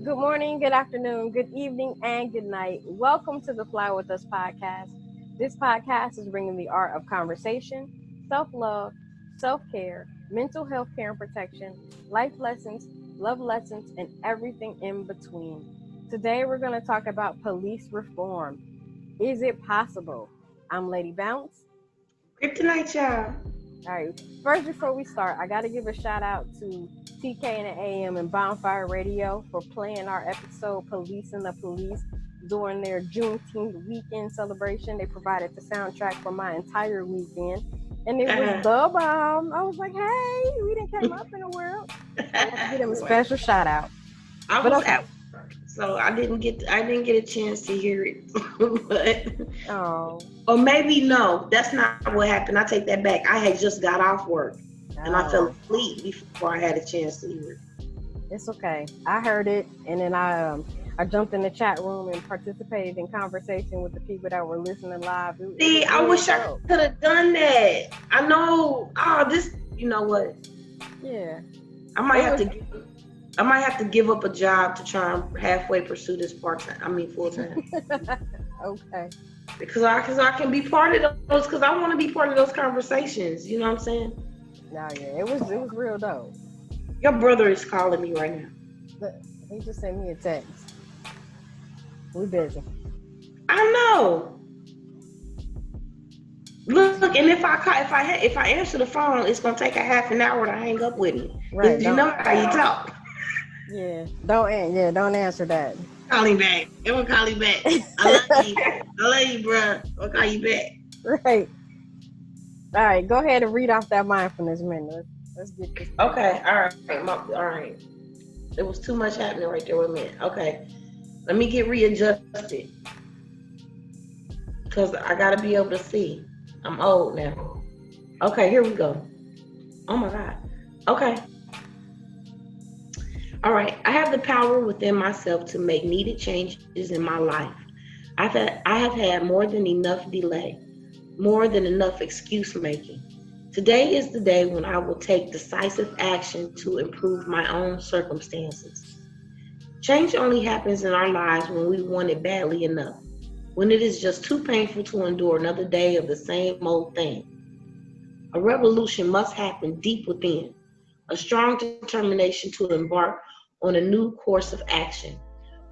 Good morning, good afternoon, good evening, and good night. Welcome to the Fly With Us podcast. This podcast is bringing the art of conversation, self love, self care, mental health care and protection, life lessons, love lessons, and everything in between. Today, we're going to talk about police reform. Is it possible? I'm Lady Bounce. Kryptonite, y'all. All right. First, before we start, I got to give a shout out to TK and the AM and Bonfire Radio for playing our episode Police and the Police during their Juneteenth weekend celebration. They provided the soundtrack for my entire weekend. And it was the bomb. I was like, hey, we didn't came up in the world. I have to give them a special shout out. I was at work, so I didn't get a chance to hear it. But or maybe no, that's not what happened. I take that back. I had just got off work and I fell asleep before I had a chance to hear it. It's okay. I heard it, and then I jumped in the chat room and participated in conversation with the people that were listening live. See, I wish I could have done that. I know. You know what? Yeah. I might have to give up a job to try and halfway pursue this full time. Okay. Because I can be part of those. Because I want to be part of those conversations. You know what I'm saying? No, yeah, it was real dope. Your brother is calling me right now. He just sent me a text. We busy. I know. Look, and if I answer the phone, it's gonna take a half an hour to hang up with me. Right. You know how you talk. Yeah. Don't answer that. Call him back. Everyone call him back. I love you, bro. I'll call you back. Right. All right. Go ahead and read off that mindfulness minute. Let's get this. Okay. All right. There was too much happening right there with me. Okay. Let me get readjusted. Because I gotta be able to see. I'm old now. Okay, here we go. Oh my God. Okay. All right. I have the power within myself to make needed changes in my life. I have had more than enough delay, more than enough excuse making. Today is the day when I will take decisive action to improve my own circumstances. Change only happens in our lives when we want it badly enough, when it is just too painful to endure another day of the same old thing. A revolution must happen deep within, a strong determination to embark on a new course of action,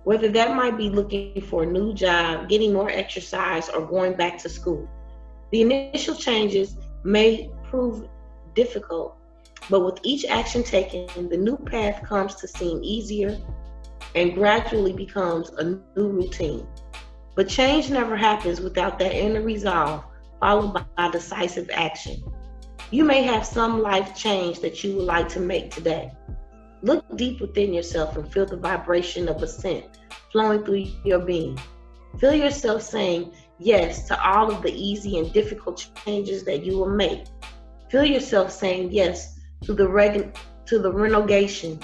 whether that might be looking for a new job, getting more exercise, or going back to school. The initial changes may prove difficult, but with each action taken, the new path comes to seem easier and gradually becomes a new routine. But change never happens without that inner resolve followed by decisive action. You may have some life change that you would like to make today. Look deep within yourself and feel the vibration of ascent flowing through your being. Feel yourself saying yes to all of the easy and difficult changes that you will make. Feel yourself saying yes to the renegotiation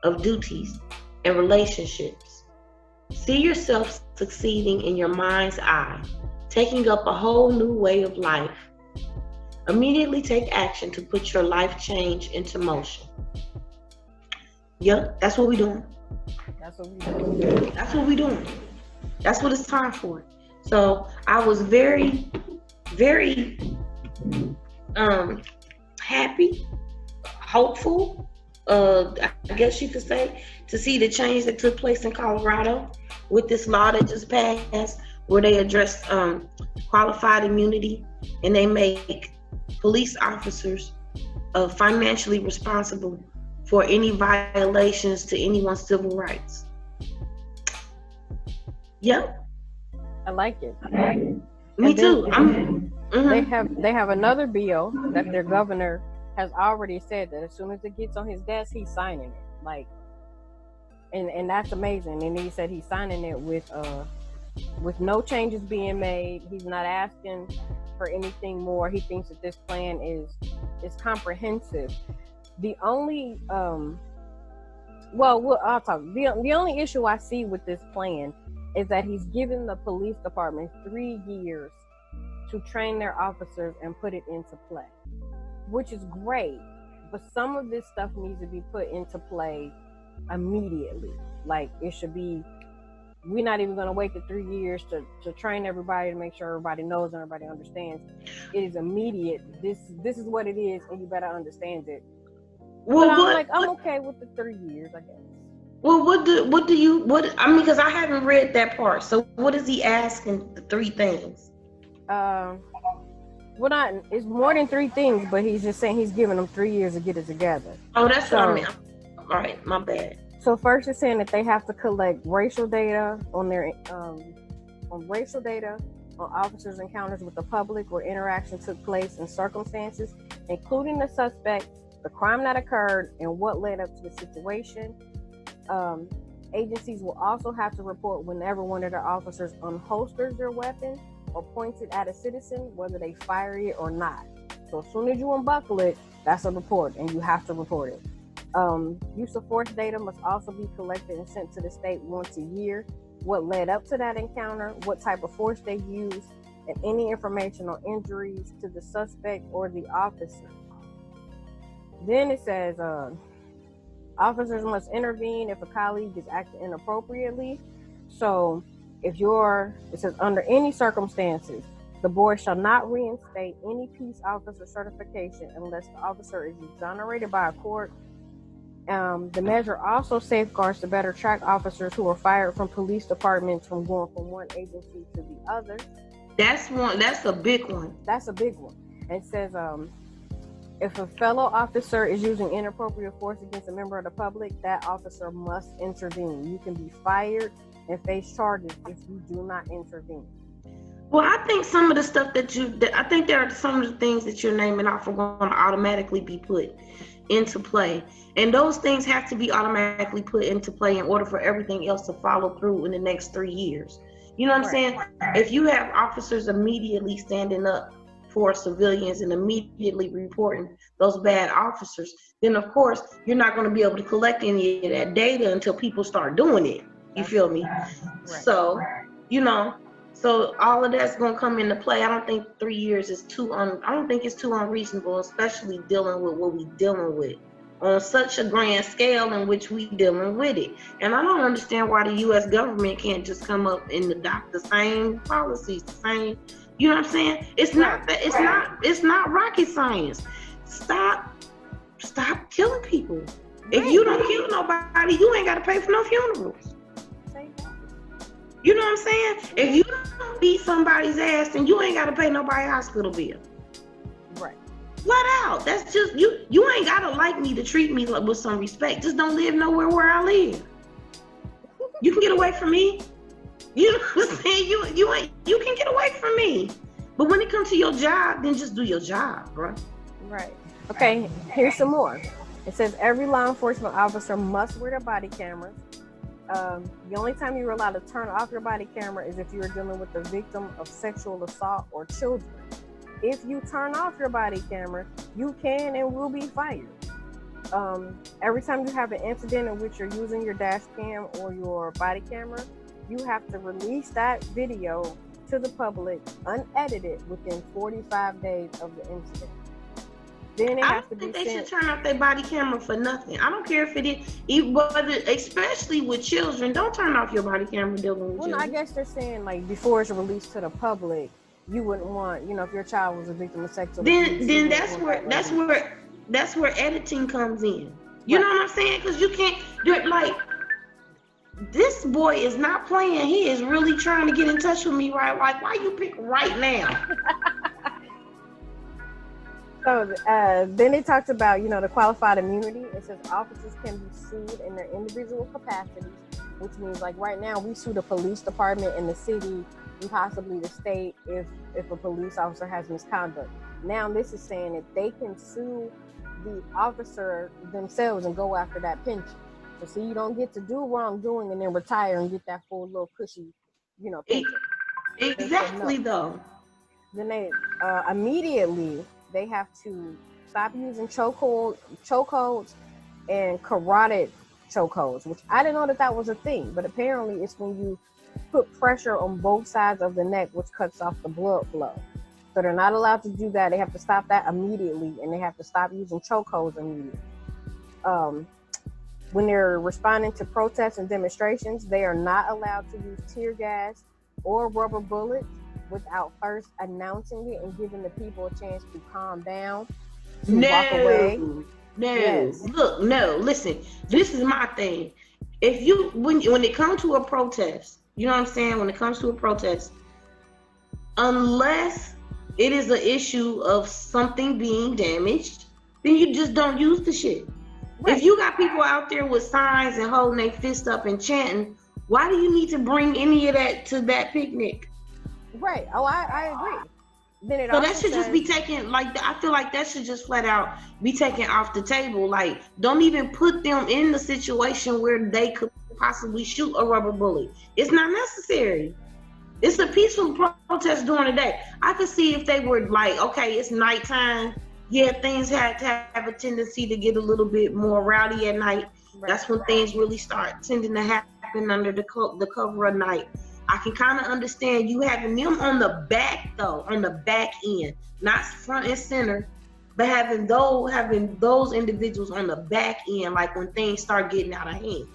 of duties and relationships. See yourself succeeding in your mind's eye, taking up a whole new way of life. Immediately take action to put your life change into motion. Yep, that's what we're doing. That's what we're doing. That's what it's time for. So I was very, very happy, hopeful, I guess you could say, to see the change that took place in Colorado with this law that just passed, where they addressed qualified immunity and they make police officers financially responsible for any violations to anyone's civil rights. Yep. I like it. Me too. They have another bill that their governor has already said that as soon as it gets on his desk, he's signing it. And that's amazing. And he said he's signing it with no changes being made. He's not asking for anything more. He thinks that this plan is comprehensive. The only I'll talk. The only issue I see with this plan is that he's given the police department 3 years to train their officers and put it into play, which is great. But some of this stuff needs to be put into play immediately. Like it should be. We're not even going to wait the 3 years to train everybody to make sure everybody knows and everybody understands. It is immediate. This is what it is, and you better understand it. Well, but I'm okay with the 3 years, I guess. Well, I mean, because I haven't read that part. So what is he asking? The 3 things. Well, not it's more than 3 things, but he's just saying he's giving them 3 years to get it together. Oh, that's what I mean. All right, my bad. So first, it's saying that they have to collect racial data on their on officers' encounters with the public where interaction took place and circumstances, including the suspect, the crime that occurred, and what led up to the situation. Agencies will also have to report whenever one of their officers unholsters their weapon or points it at a citizen, whether they fire it or not. So as soon as you unbuckle it, that's a report, and you have to report it. Use of force data must also be collected and sent to the state once a year. What led up to that encounter, what type of force they used, and any information on injuries to the suspect or the officer. Then it says, officers must intervene if a colleague is acting inappropriately. So it says under any circumstances, the board shall not reinstate any peace officer certification unless the officer is exonerated by a court. The measure also safeguards to better track officers who are fired from police departments from going from one agency to the other. That's a big one. That's a big one. And it says, if a fellow officer is using inappropriate force against a member of the public, that officer must intervene. You can be fired and face charges if you do not intervene. Well, I think some of the stuff I think there are some of the things that you're naming off are going to automatically be put into play. And those things have to be automatically put into play in order for everything else to follow through in the next 3 years. You know what I'm saying? If you have officers immediately standing up for civilians and immediately reporting those bad officers, then of course you're not going to be able to collect any of that data until people start doing it. You feel me? Right. So, so all of that's going to come into play. I don't think 3 years is I don't think it's too unreasonable, especially dealing with what we're dealing with on such a grand scale in which we dealing with it. And I don't understand why the U.S. government can't just come up and adopt the same policies, the same. You know what I'm saying? It's not rocket science. Stop killing people. If you don't kill nobody, you ain't got to pay for no funerals. You know what I'm saying? If you don't beat somebody's ass, then you ain't got to pay nobody hospital bill. Right. Flat out. That's just you ain't got to like me to treat me with some respect. Just don't live nowhere where I live. You can get away from me. You know what I'm saying? You can get away from me. But when it comes to your job, then just do your job, bro. Right. Okay, here's some more. It says every law enforcement officer must wear their body cameras. The only time you're allowed to turn off your body camera is if you're dealing with a victim of sexual assault or children. If you turn off your body camera, you can and will be fired. Every time you have an incident in which you're using your dash cam or your body camera, you have to release that video to the public unedited within 45 days of the incident. Then it has to be they should turn off their body camera for nothing. I don't care if it is, especially with children. Don't turn off your body camera dealing with children. I guess they're saying like before it's released to the public, you wouldn't want, if your child was a victim of sexual abuse. Then that's where editing comes in. You know what I'm saying? Because you can't do it like. This boy is not playing. He is really trying to get in touch with me, right? Like, why you pick right now? So then they talked about, the qualified immunity. It says officers can be sued in their individual capacities, which means like right now we sue the police department in the city and possibly the state if a police officer has misconduct. Now this is saying that they can sue the officer themselves and go after that pension. So you don't get to do wrongdoing and then retire and get that full little cushy, pension. Exactly though. Then they immediately they have to stop using chokeholds and carotid chokeholds, which I didn't know that was a thing, but apparently it's when you put pressure on both sides of the neck, which cuts off the blood flow. So they're not allowed to do that. They have to stop that immediately, and they have to stop using chokeholds immediately. when they're responding to protests and demonstrations, they are not allowed to use tear gas or rubber bullets without first announcing it and giving the people a chance to calm down, to walk away. No, Yes. look, no, listen. This is my thing. If you when it comes to a protest, you know what I'm saying? When it comes to a protest, unless it is an issue of something being damaged, then you just don't use the shit. Right. If you got people out there with signs and holding their fist up and chanting, why do you need to bring any of that to that picnic? Right. Oh, I agree. Then it So also that should just be taken, like, I feel like that should just flat out be taken off the table. Like, don't even put them in the situation where they could possibly shoot a rubber bullet. It's not necessary. It's a peaceful protest during the day. I could see if they were like, okay, it's nighttime. Yeah, things had to have a tendency to get a little bit more rowdy at night. Right. That's when things really start tending to happen under the cover of night. I can kind of understand you having them on the back though, on the back end, not front and center, but having those individuals on the back end, like when things start getting out of hand.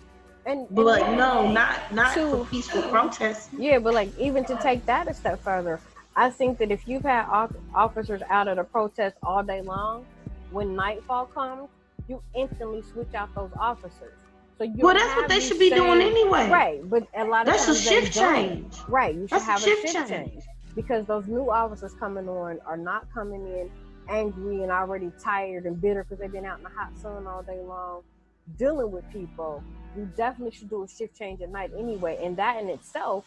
But no, not for peaceful protests. Yeah, but like even to take that a step further, I think that if you've had officers out at a protest all day long, when nightfall comes, you instantly switch out those officers. So well, that's what they should be doing anyway. Right, but a lot of that's times a shift change. Right, you should that's have a shift change because those new officers coming on are not coming in angry and already tired and bitter because they've been out in the hot sun all day long dealing with people. You definitely should do a shift change at night anyway, and that in itself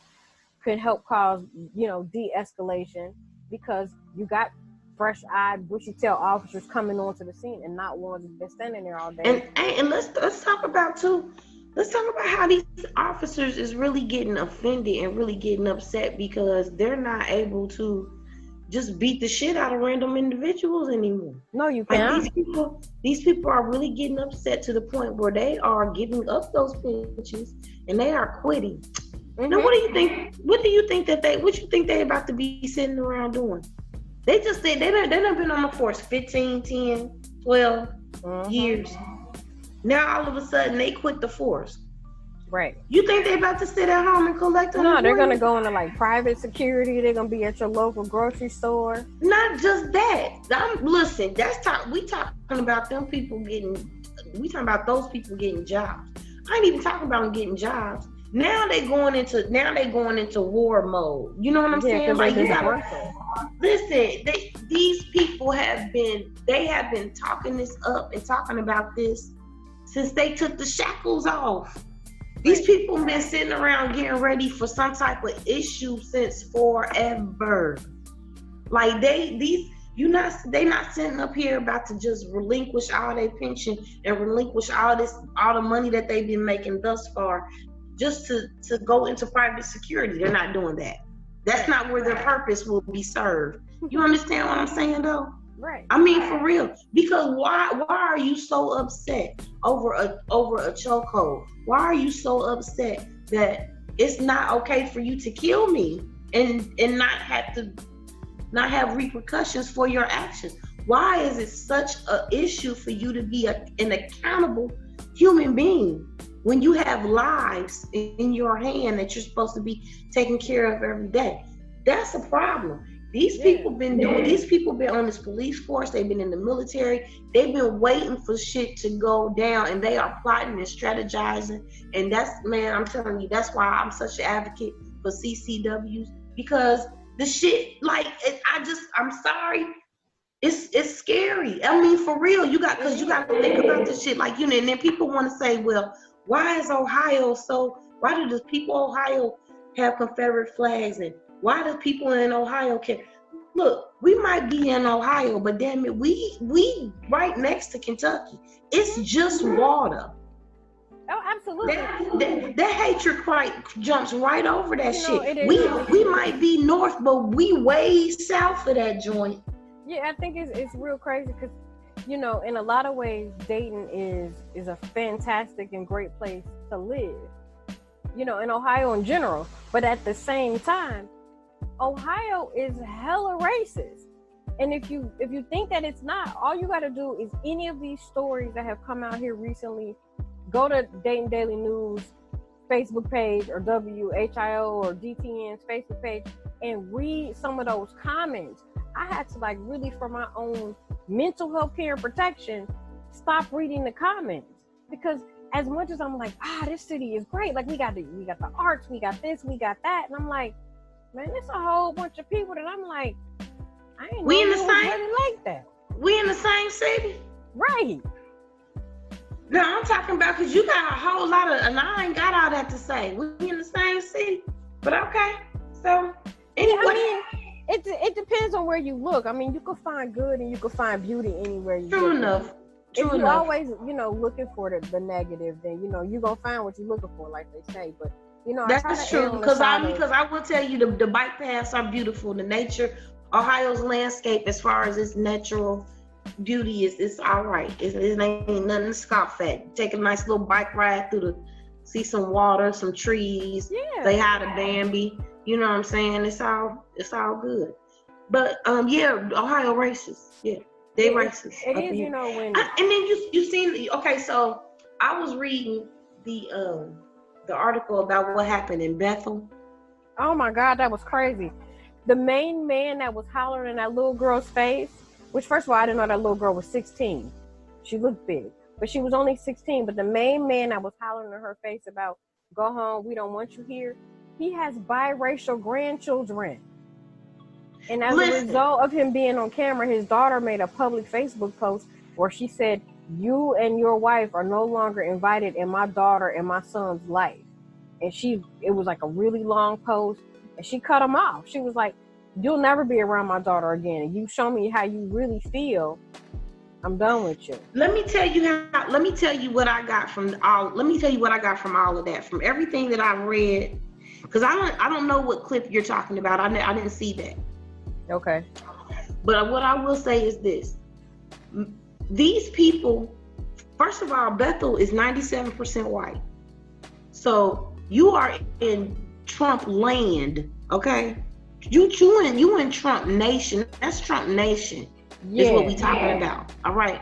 could help cause, de-escalation because you got fresh-eyed, bushy-tailed officers coming onto the scene and not ones who've been standing there all day. And let's talk about how these officers is really getting offended and really getting upset because they're not able to just beat the shit out of random individuals anymore. No, you can't. Like these people are really getting upset to the point where they are giving up those pensions and they are quitting. Mm-hmm. Now, what do you think they about to be sitting around doing? They just said they've been on the force 15, 10, 12 years. Now all of a sudden they quit the force. Right. You think they about to sit at home and collect unemployment? No, they're gonna go into like private security. They're gonna be at your local grocery store. Not just that. Listen, we talking about them people we talking about those people getting jobs. I ain't even talking about them getting jobs. Now they going into war mode. You know what I'm saying? Like you gotta listen. These people have been talking this up and talking about this since they took the shackles off. These people been sitting around getting ready for some type of issue since forever. Like they not sitting up here about to just relinquish all their pension and relinquish all the money that they've been making thus far just to go into private security. They're not doing that. That's not where their purpose will be served. You understand what I'm saying though? Right. I mean, for real. Because why are you so upset over a chokehold? Why are you so upset that it's not okay for you to kill me and not have repercussions for your actions? Why is it such an issue for you to be an accountable human being when you have lives in your hand that you're supposed to be taking care of every day? That's a problem. These people been on this police force, they've been in the military, they've been waiting for shit to go down and they are plotting and strategizing. And I'm telling you, that's why I'm such an advocate for CCWs, because the shit, like, I'm sorry, it's scary. I mean, for real, you got to think about this shit, like, and then people want to say, well, why do the people of Ohio have Confederate flags, and why do people in Ohio care? Look, we might be in Ohio, but damn it, we right next to Kentucky. It's just water. Oh, absolutely. That hatred jumps right over that shit. We might be north, but we way south of that joint. Yeah, I think it's real crazy because, in a lot of ways, Dayton is a fantastic and great place to live. In Ohio in general, but at the same time, Ohio is hella racist. And if you think that it's not, all you got to do is any of these stories that have come out here recently go to Dayton Daily News Facebook page or WHIO or DTN's Facebook page and read some of those comments. I had to like really, for my own mental health care and protection, stop reading the comments, because as much as I'm like, this city is great, like we got the arts, we got this, we got that, and I'm like, man, there's a whole bunch of people that I'm like, I ain't know we in the it was same really like that. We in the same city, right? No, I'm talking about because you got a whole lot of, and I ain't got all that to say. We in the same city, but okay. So anyway, I mean, it depends on where you look. I mean, you can find good and you can find beauty anywhere you True look. enough. If you're always, looking for the negative, then you're gonna find what you're looking for, like they say. But that's true, because I will tell you the bike paths are beautiful. The nature, Ohio's landscape, as far as its natural beauty, it's all right. It ain't nothing to scoff at. Take a nice little bike ride see some water, some trees. Yeah. Say hi to Bambi. You know what I'm saying? It's all good. But Ohio races. Yeah, they racist. It is, when. And then you seen. Okay, so I was reading the article about what happened in Bethel. Oh my God, that was crazy. The main man that was hollering in that little girl's face, which first of all, I didn't know that little girl was 16. She looked big, but she was only 16. But the main man that was hollering in her face about, go home, we don't want you here, he has biracial grandchildren. And as a result of him being on camera, his daughter made a public Facebook post where she said, you and your wife are no longer invited in my daughter and my son's life. And it was like a really long post, and she cut him off. She was like, you'll never be around my daughter again. And you show me how you really feel, I'm done with you. Let me tell you what I got from all of that, from everything that I've read, because I don't know what clip you're talking about. I didn't see that. Okay. But what I will say is this. These people, first of all, Bethel is 97% white. So you are in Trump land, okay? You in Trump nation. That's Trump nation. Is what we talking about. All right.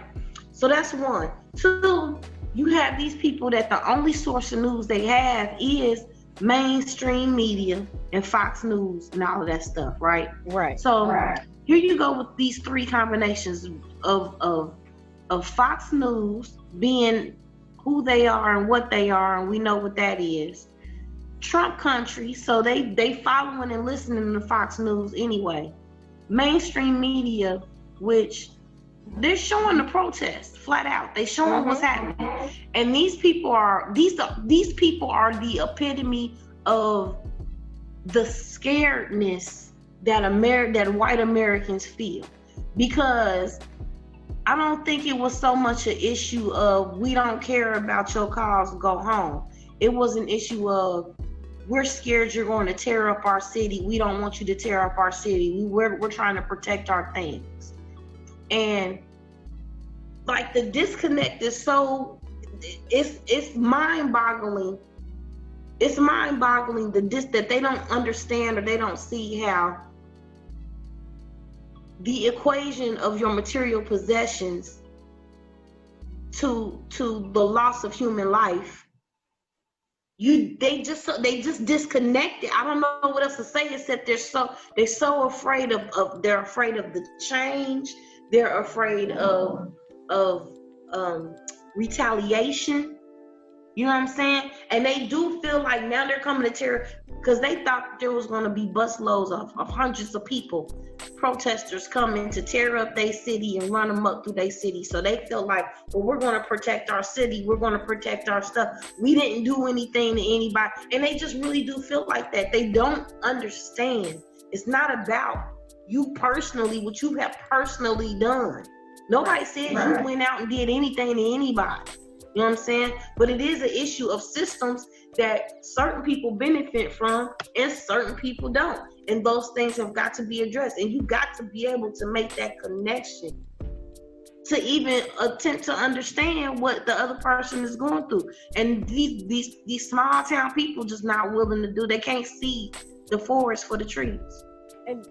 So that's one. Two, you have these people that the only source of news they have is mainstream media and Fox News and all of that stuff, right? Right. So here you go with these three combinations of Fox News being who they are and what they are, and we know what that is. Trump country, so they following and listening to Fox News anyway. Mainstream media, which they're showing the protests flat out. They showing what's happening, and these people are the epitome of the scaredness that white Americans feel, because I don't think it was so much an issue of we don't care about your cause, go home. It was an issue of we're scared you're going to tear up our city. We don't want you to tear up our city. We're trying to protect our things. And like the disconnect is so, it's mind-boggling. It's mind-boggling that they don't understand or they don't see how the equation of your material possessions to the loss of human life. They just disconnected. I don't know what else to say except they're so afraid of they're afraid of the change. They're afraid of retaliation. You know what I'm saying? And they do feel like now they're coming to terror, because they thought there was going to be busloads of hundreds of people, protesters coming to tear up their city and run them up through their city. So they feel like, well, we're going to protect our city. We're going to protect our stuff. We didn't do anything to anybody. And they just really do feel like that. They don't understand. It's not about you personally, what you have personally done. Nobody said you went out and did anything to anybody. You know what I'm saying? But it is an issue of systems that certain people benefit from and certain people don't. And those things have got to be addressed. And you got to be able to make that connection to even attempt to understand what the other person is going through. And these small town people just not willing to do. They can't see the forest for the trees. And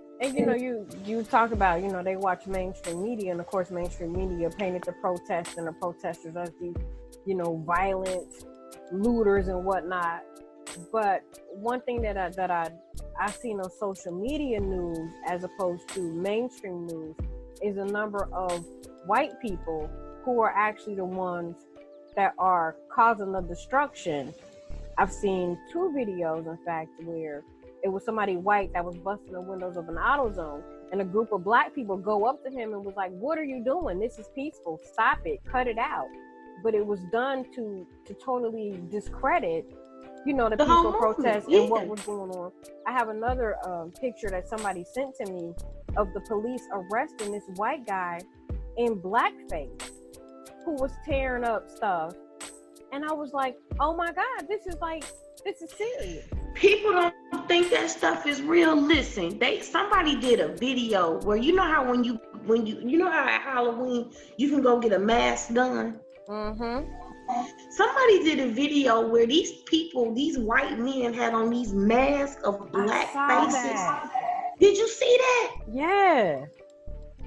you talk about, they watch mainstream media, and of course mainstream media painted the protests and the protesters as these violent looters and whatnot. But one thing that I seen on social media news as opposed to mainstream news is a number of white people who are actually the ones that are causing the destruction. I've seen 2 videos, in fact, where it was somebody white that was busting the windows of an AutoZone, and a group of black people go up to him and was like, "What are you doing? This is peaceful. Stop it. Cut it out." But it was done to totally discredit, the peaceful protest and what was going on. I have another picture that somebody sent to me of the police arresting this white guy in blackface who was tearing up stuff. And I was like, oh my God, this is serious. People don't think that stuff is real. Listen, somebody did a video where how when you how at Halloween you can go get a mask done. Mm-hmm. Somebody did a video where these white men had on these masks of black faces. That. Did you see that? Yeah.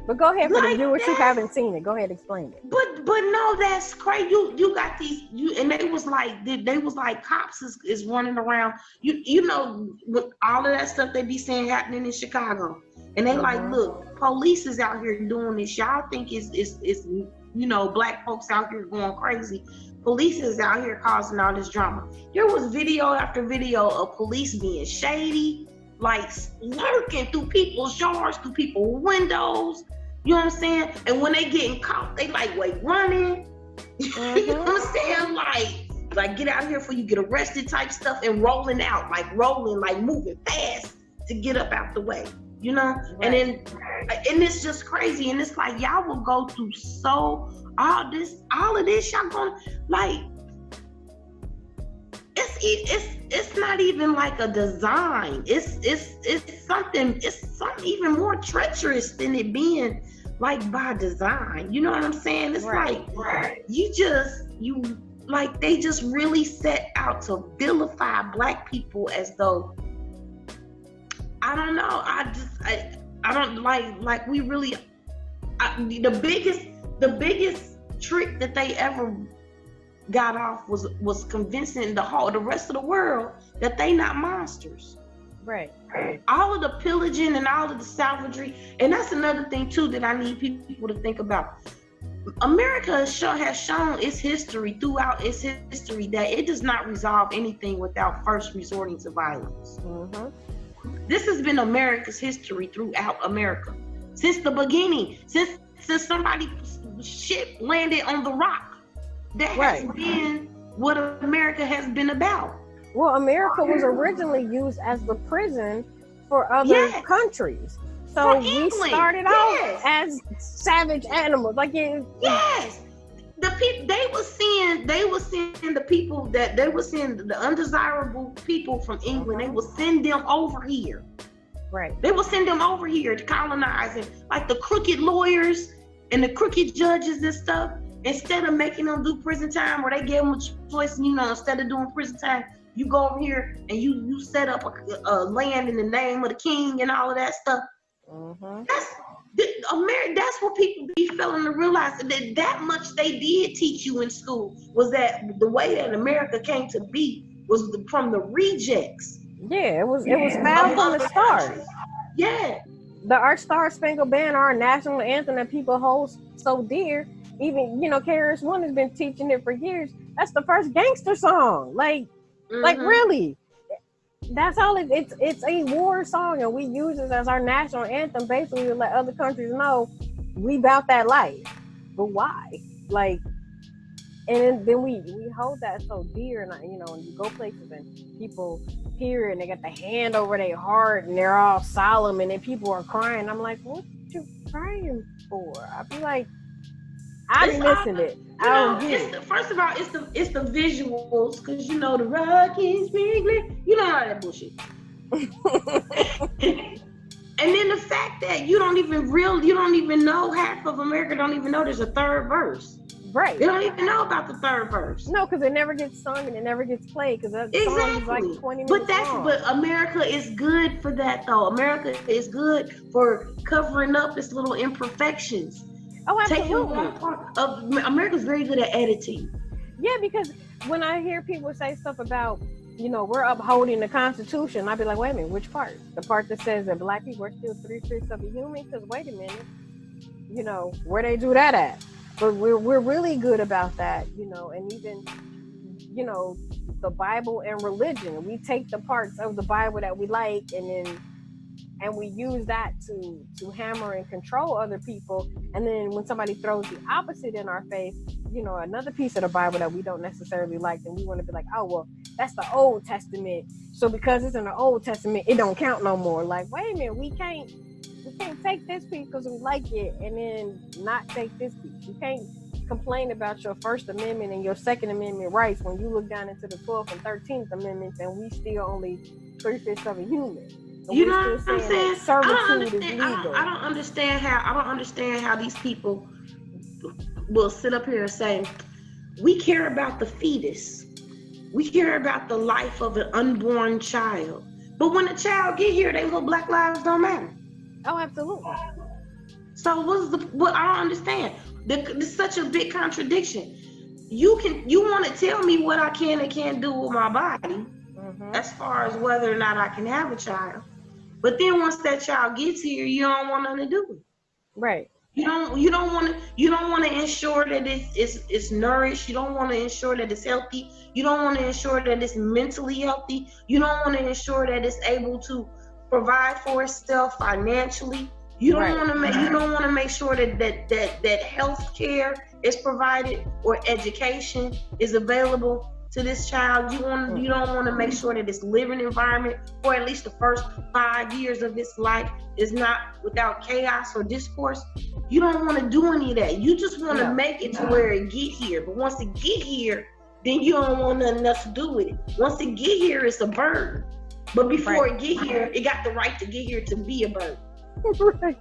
But go ahead, for the viewers who haven't seen it. Go ahead, explain it. But no, that's crazy. You got these and they was like cops is running around. With all of that stuff they be saying happening in Chicago, and they like, look, police is out here doing this. Y'all think it's black folks out here going crazy. Police is out here causing all this drama. There was video after video of police being shady, like lurking through people's yards, through people's windows. You know what I'm saying? And when they getting caught, they like running. Mm-hmm. You know what I'm saying? Like get out here before you get arrested type stuff, and rolling out, like moving fast to get up out the way. Right. And it's just crazy. And it's like y'all will go through all of this, y'all gonna like it's not even like a design. It's something even more treacherous than it being like by design. You know what I'm saying? It's they just really set out to vilify black people as though, I don't know. I don't like we really, the biggest trick that they ever got off was convincing the rest of the world that they not monsters. Right. All of the pillaging and all of the salvaging, and that's another thing too that I need people to think about. America has shown its history throughout its history that it does not resolve anything without first resorting to violence. Mm-hmm. This has been America's history throughout America since the beginning. Since somebody's ship landed on the rock, that has been what America has been about. Well, America was originally used as the prison for other countries. So we started out as savage animals. Yes. The people they were seeing the people that they were seeing, the undesirable people from England. They would send them over here. Right. They will send them over here to colonize, and like the crooked lawyers and the crooked judges and stuff. Instead of making them do prison time, where they gave them a choice, instead of doing prison time, you go over here and you set up a land in the name of the king and all of that stuff. Mm-hmm. That's what people be failing to realize, that much they did teach you in school was that the way that America came to be was from the rejects. Yeah, it was found from the start. Yeah. Our Star Spangled Banner, our national anthem that people hold so dear. Even, KRS-One has been teaching it for years. That's the first gangster song. Like really. That's all it's a war song, and we use it as our national anthem basically to let other countries know we about that life. But why? And then we hold that so dear, and when you go places and people hear it and they got the hand over their heart and they're all solemn, and then people are crying. I'm like, what you crying for? I'd be like, I'm missing it. First of all, it's the visuals, because the rock is wriggling. You know all that bullshit. And then the fact that you don't even know, half of America don't even know there's a third verse. Right. They don't even know about the third verse. No, because it never gets sung and it never gets played, because that song is like 20 minutes long. But America is good for that, though. America is good for covering up its little imperfections. Oh, absolutely. America's very good at editing. Yeah, because when I hear people say stuff about, we're upholding the Constitution, I'd be like, wait a minute, which part? The part that says that black people are still 3/5 of a human? Because wait a minute, where they do that at? But we're really good about that, and even, the Bible and religion. We take the parts of the Bible that we like, and we use that to hammer and control other people. And then when somebody throws the opposite in our face, another piece of the Bible that we don't necessarily like, then we want to be like, oh, well, that's the Old Testament. So because it's in the Old Testament, it don't count no more. Like, wait a minute, we can't take this piece because we like it and then not take this piece. You can't complain about your First Amendment and your Second Amendment rights when you look down into the 12th and 13th Amendments and we still only 3/5 of a human. You know what I'm saying? I don't understand how these people will sit up here and say, we care about the fetus. We care about the life of an unborn child. But when a child get here, they little black lives don't matter. Oh, absolutely. So what I don't understand. There's such a big contradiction. You want to tell me what I can and can't do with my body, as far as whether or not I can have a child. But then once that child gets here, you don't want nothing to do with it. Right. You don't want to ensure that it's nourished. You don't want to ensure that it's healthy. You don't want to ensure that it's mentally healthy. You don't want to ensure that it's able to provide for itself financially. You don't want to make sure that health care is provided or education is available to this child. You don't want to make sure that its living environment, for at least the first 5 years of its life, is not without chaos or discourse. You don't want to do any of that. You just want to make it to where it get here. But once it get here, then you don't want nothing else to do with it. Once it get here, it's a bird. But before it get here, it got the right to get here to be a bird. Right.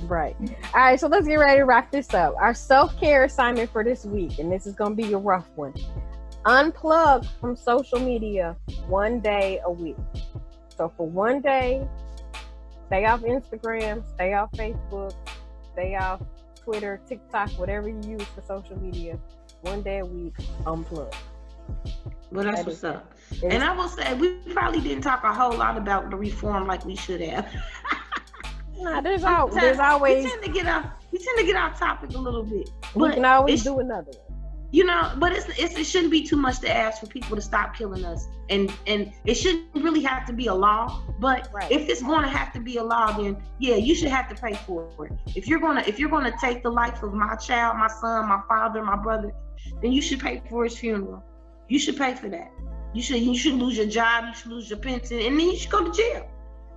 Right. All right, so let's get ready to wrap this up. Our self-care assignment for this week, and this is going to be a rough one. Unplug from social media 1 day a week. So for 1 day, stay off Instagram, stay off Facebook, stay off Twitter, TikTok, whatever you use for social media. 1 day a week, unplug. Well, that's what's up. And I will say, we probably didn't talk a whole lot about the reform like we should have. Nah, there's always. We tend to get off topic a little bit. We can always do another one. But it shouldn't be too much to ask for people to stop killing us, and it shouldn't really have to be a law. But if it's going to have to be a law, then yeah, you should have to pay for it. If you're gonna take the life of my child, my son, my father, my brother, then you should pay for his funeral. You should pay for that. You should lose your job. You should lose your pension, and then you should go to jail.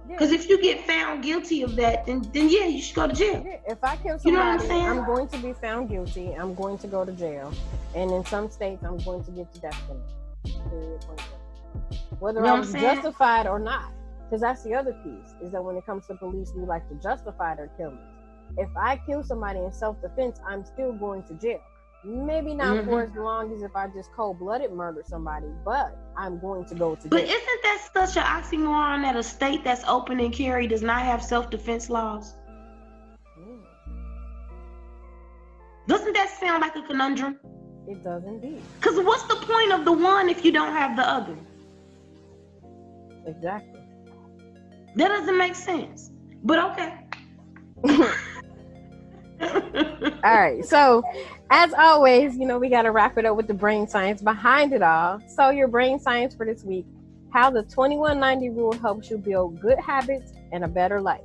Because if you get found guilty of that, then yeah, you should go to jail. Yeah, if I kill somebody, I'm going to be found guilty. I'm going to go to jail. And in some states, I'm going to get the death penalty. Whether I was justified or not. Because that's the other piece, is that when it comes to police, we like to justify their killings. If I kill somebody in self-defense, I'm still going to jail. Maybe not for as long as if I just cold-blooded murder somebody, but I'm going to go to jail. But isn't that such an oxymoron that a state that's open and carry does not have self-defense laws? Doesn't that sound like a conundrum? It does indeed. Because what's the point of the one if you don't have the other? Exactly. That doesn't make sense. But okay. All right, so as always, we got to wrap it up with the brain science behind it all. So your brain science for this week: how the 2190 rule helps you build good habits and a better life.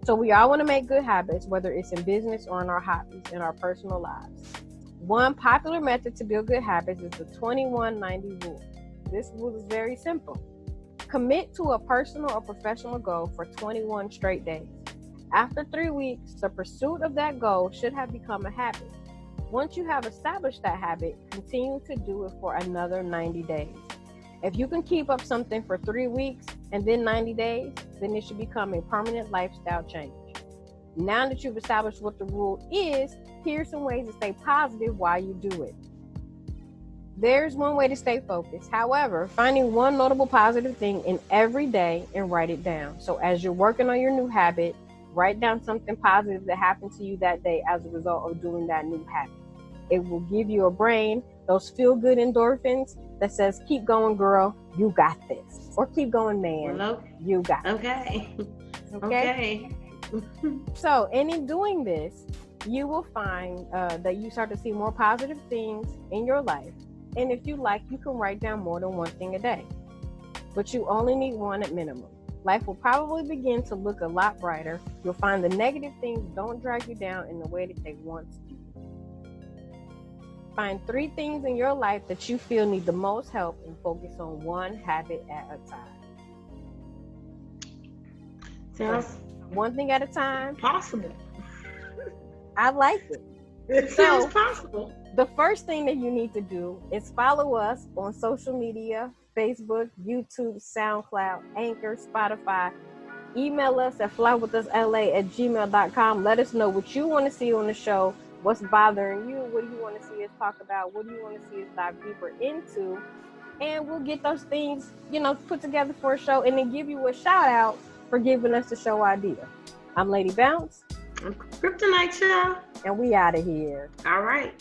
So we all want to make good habits, whether it's in business or in our hobbies, in our personal lives. One popular method to build good habits is the 2190 rule. This rule is very simple. Commit to a personal or professional goal for 21 straight days. After 3 weeks, the pursuit of that goal should have become a habit. Once you have established that habit, continue to do it for another 90 days. If you can keep up something for 3 weeks and then 90 days, then it should become a permanent lifestyle change. Now that you've established what the rule is, here's some ways to stay positive while you do it. There's one way to stay focused. However, finding one notable positive thing in every day and write it down. So as you're working on your new habit, Write down something positive that happened to you that day as a result of doing that new habit. It will give your brain those feel-good endorphins that says, keep going, girl, you got this. Or keep going, man, you got this. Okay. Okay? So, in doing this, you will find that you start to see more positive things in your life. And if you like, you can write down more than one thing a day. But you only need one at minimum. Life will probably begin to look a lot brighter. You'll find the negative things don't drag you down in the way that they once did. Find 3 things in your life that you feel need the most help and focus on one habit at a time. Sounds one thing at a time. Possible. I like it. It sounds possible. The first thing that you need to do is follow us on social media, Facebook, YouTube, SoundCloud, Anchor, Spotify. Email us at flywithusla@gmail.com. Let us know what you want to see on the show. What's bothering you? What do you want to see us talk about? What do you want to see us dive deeper into? And we'll get those things, put together for a show and then give you a shout out for giving us the show idea. I'm Lady Bounce. I'm Kryptonite, y'all. And we out of here. All right.